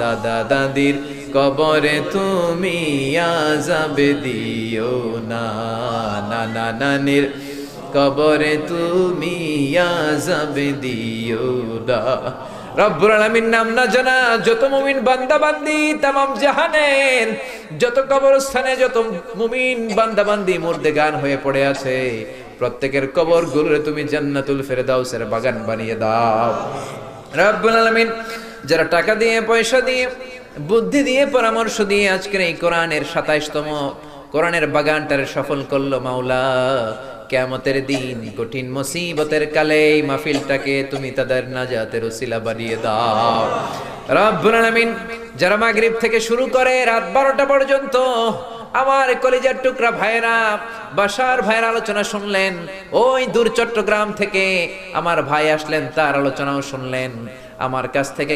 দাদা দাদির কবরে তুমি আযাব দিও না, নানা নানির কবরে তুমি আযাব দিও না। রব্বুল আলামিন নাম না জানা যত মুমিন বান্দা বান্দি তামাম জাহানের যত কবরস্থানে যত মুমিন বান্দা বান্দি মুর্দেগান হয়ে পড়ে আছে, প্রত্যেকের কবর গুলোরে তুমি জান্নাতুল ফেরদাউসের বাগান বানিয়ে দাও। রব্বুল আলামিন যারা টাকা দিয়ে পয়সা দিয়ে বুদ্ধি দিয়ে পরামর্শ দিয়ে আজকের এই কোরআনের ২৭তম কোরআনের বাগানটারে সফল করলো মাওলা, কিয়ামতের দিন কঠিন মুসিবতের কালে এই মাহফিলটাকে তুমি তাদের নাজাতের উসিলা বানিয়ে দাও। রব্বুল আলামিন যারা মাগরিব থেকে শুরু করে রাত ১২টা পর্যন্ত আমার কলিজার টুকরা ভাইরা বাশার ভাইয়ের আলোচনা শুনলেন, ওই দূর চট্টগ্রাম থেকে আমার ভাই আসলেন তার আলোচনাও শুনলেন, আমার কাছ থেকে